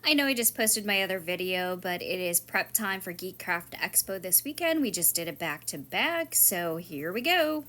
I know I just posted my other video, but it is prep time for Geek Craft Expo this weekend. We just did it back to back, so here we go.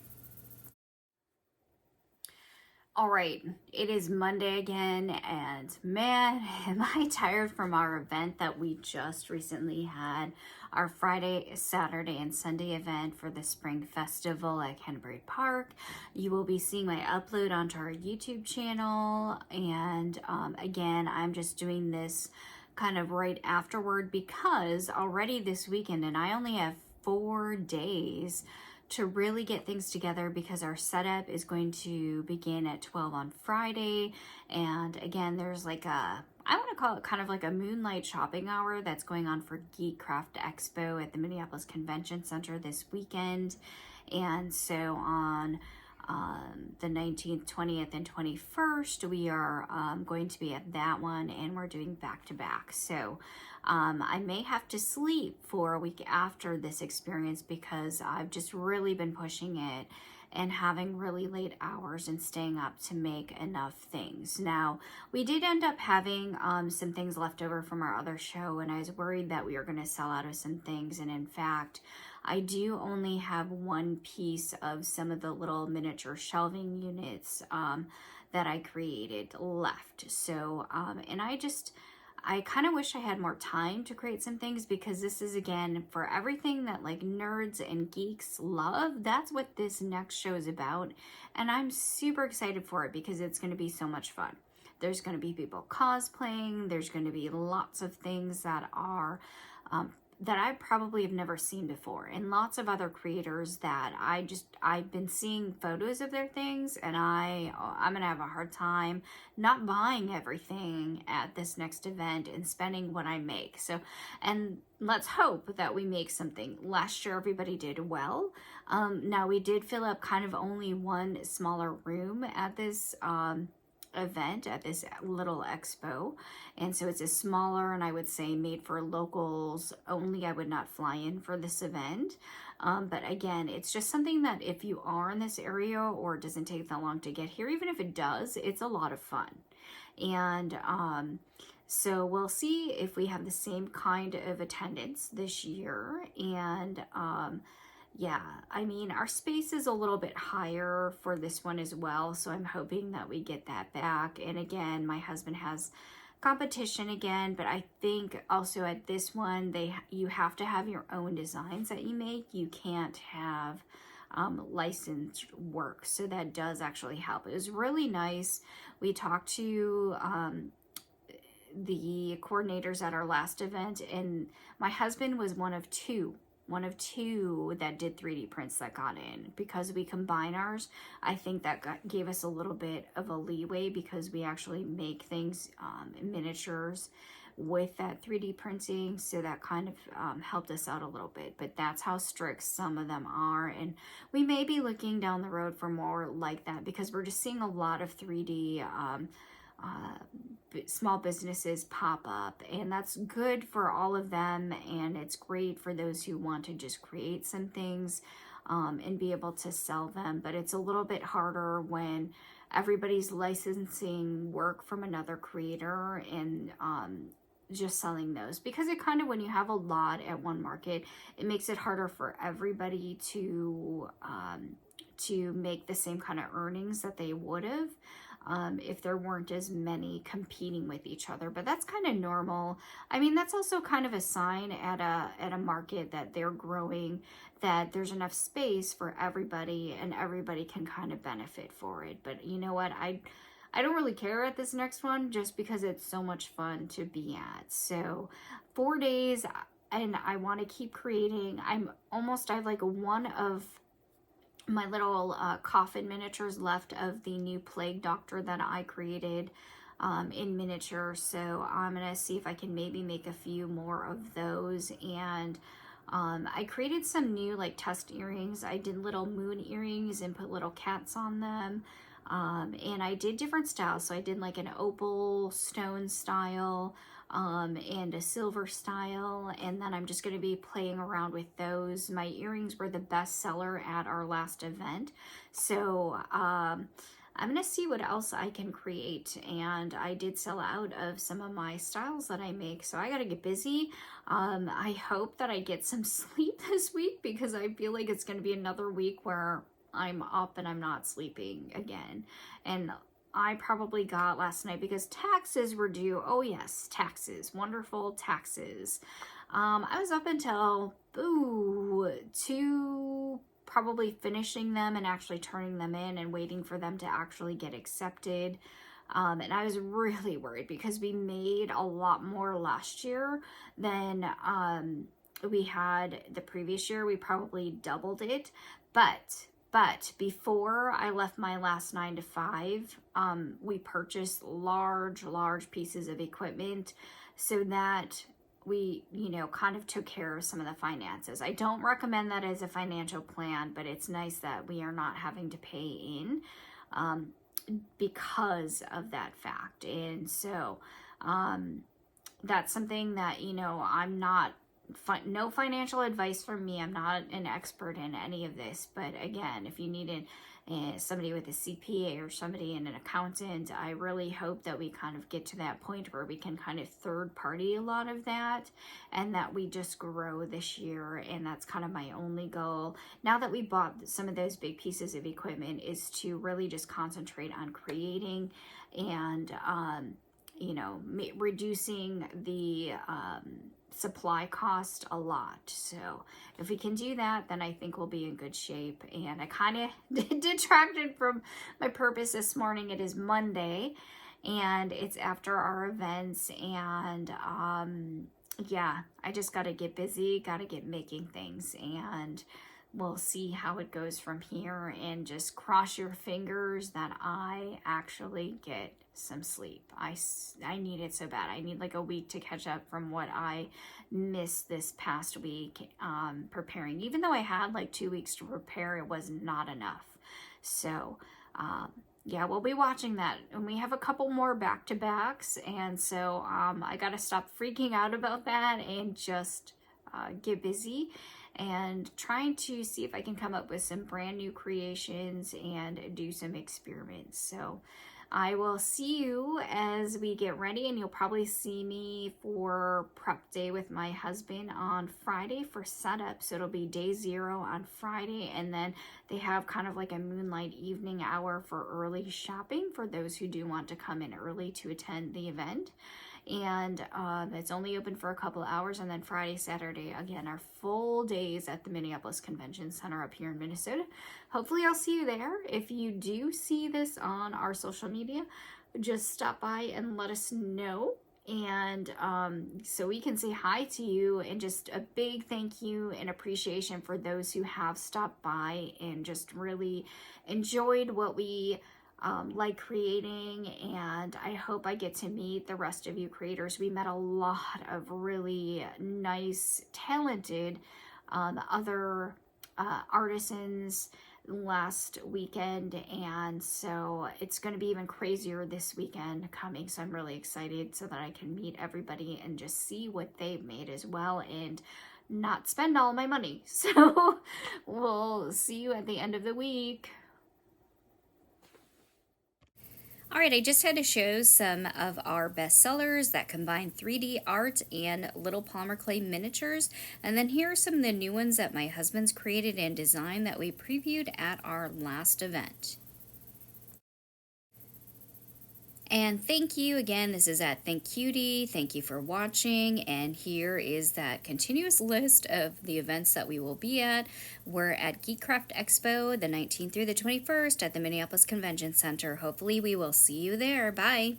All right, it is Monday again, and man, am I tired from our event that we just recently had, our Friday, Saturday, and Sunday event for the Spring Festival at Canterbury Park. You will be seeing my upload onto our YouTube channel, and again, I'm just doing this kind of right afterward because already this weekend, and I only have 4 days to really get things together because our setup is going to begin at 12 on Friday. And again, there's like I want to call it kind of like a moonlight shopping hour that's going on for Geek Craft Expo at the Minneapolis Convention Center this weekend. And so on the 19th, 20th, and 21st, we are going to be at that one, and we're doing back to back. So I may have to sleep for a week after this experience because I've just really been pushing it and having really late hours and staying up to make enough things. Now, we did end up having some things left over from our other show, and I was worried that we were going to sell out of some things, and in fact, I do only have one piece of some of the little miniature shelving units that I created left. So, and I kind of wish I had more time to create some things because this is, again, for everything that like nerds and geeks love. That's what this next show is about. And I'm super excited for it because it's going to be so much fun. There's going to be people cosplaying. There's going to be lots of things that are that I probably have never seen before, and lots of other creators that I've been seeing photos of their things, and I'm gonna have a hard time not buying everything at this next event and spending what I make. So, and let's hope that we make something. Last year everybody did well. Now we did fill up kind of only one smaller room at this event at this little expo, and so it's a smaller, and I would say made for locals only. I would not fly in for this event, but again, it's just something that if you are in this area or it doesn't take that long to get here, even if it does, it's a lot of fun. And so we'll see if we have the same kind of attendance this year. And yeah, I mean, our space is a little bit higher for this one as well, so I'm hoping that we get that back. And again, my husband has competition again, but I think also at this one, you have to have your own designs that you make. You can't have licensed work, so that does actually help. It was really nice. We talked to the coordinators at our last event, and my husband was one of two that did 3D prints that got in. Because we combine ours, I think that gave us a little bit of a leeway because we actually make things in miniatures with that 3D printing, so that kind of helped us out a little bit. But that's how strict some of them are, and we may be looking down the road for more like that because we're just seeing a lot of 3D small businesses pop up, and that's good for all of them, and it's great for those who want to just create some things and be able to sell them. But it's a little bit harder when everybody's licensing work from another creator and just selling those, because it kind of, when you have a lot at one market, it makes it harder for everybody to make the same kind of earnings that they would have if there weren't as many competing with each other. But that's kind of normal. I mean, that's also kind of a sign at a market that they're growing, that there's enough space for everybody and everybody can kind of benefit for it. But you know what? I don't really care at this next one just because it's so much fun to be at. So 4 days, and I want to keep creating. I have like one of my little coffin miniatures left of the new plague doctor that I created in miniature. So I'm gonna see if I can maybe make a few more of those. And I created some new like test earrings. I did little moon earrings and put little cats on them. And I did different styles. So I did like an opal stone style, and a silver style, and then I'm just going to be playing around with those. My earrings were the best seller at our last event, so I'm gonna see what else I can create. And I did sell out of some of my styles that I make, so I gotta get busy. I hope that I get some sleep this week, because I feel like it's gonna be another week where I'm up and I'm not sleeping again. And I probably got last night, because taxes were due. Oh yes, taxes, wonderful taxes. I was up until 2, probably finishing them and actually turning them in and waiting for them to actually get accepted. And I was really worried, because we made a lot more last year than we had the previous year. We probably doubled it. But before I left my last 9 to 5, we purchased large pieces of equipment, so that we, kind of took care of some of the finances. I don't recommend that as a financial plan, but it's nice that we are not having to pay in because of that fact. And so that's something that, I'm not, no financial advice from me. I'm not an expert in any of this. But again, if you needed somebody with a CPA or somebody in an accountant, I really hope that we kind of get to that point where we can kind of third party a lot of that, and that we just grow this year. And that's kind of my only goal, now that we bought some of those big pieces of equipment, is to really just concentrate on creating and reducing the supply cost a lot. So if we can do that, then I think we'll be in good shape. And I kind of detracted from my purpose this morning. It is Monday, and it's after our events, and yeah, I just got to get busy, got to get making things, and we'll see how it goes from here. And just cross your fingers that I actually get some sleep. I need it so bad. I need like a week to catch up from what I missed this past week preparing. Even though I had like 2 weeks to prepare, it was not enough. So yeah, we'll be watching that. And we have a couple more back-to-backs, and so I gotta stop freaking out about that and just get busy and trying to see if I can come up with some brand new creations and do some experiments. So I will see you as we get ready, and you'll probably see me for prep day with my husband on Friday for setup. So it'll be day 0 on Friday, and then they have kind of like a moonlight evening hour for early shopping for those who do want to come in early to attend the event. And it's only open for a couple of hours. And then Friday, Saturday, again, are full days at the Minneapolis Convention Center up here in Minnesota. Hopefully I'll see you there. If you do see this on our social media, just stop by and let us know. And so we can say hi to you, and just a big thank you and appreciation for those who have stopped by and just really enjoyed what we like creating. And I hope I get to meet the rest of you creators. We met a lot of really nice, talented other artisans last weekend, and so it's going to be even crazier this weekend coming. So I'm really excited so that I can meet everybody and just see what they've made as well, and not spend all my money. So we'll see you at the end of the week. All right, I just had to show some of our best sellers that combine 3D art and little polymer clay miniatures. And then here are some of the new ones that my husband's created and designed that we previewed at our last event. And thank you again. This is at Think Cutie. Thank you for watching. And here is that continuous list of the events that we will be at. We're at Geek Expo the 19th through the 21st at the Minneapolis Convention Center. Hopefully we will see you there. Bye.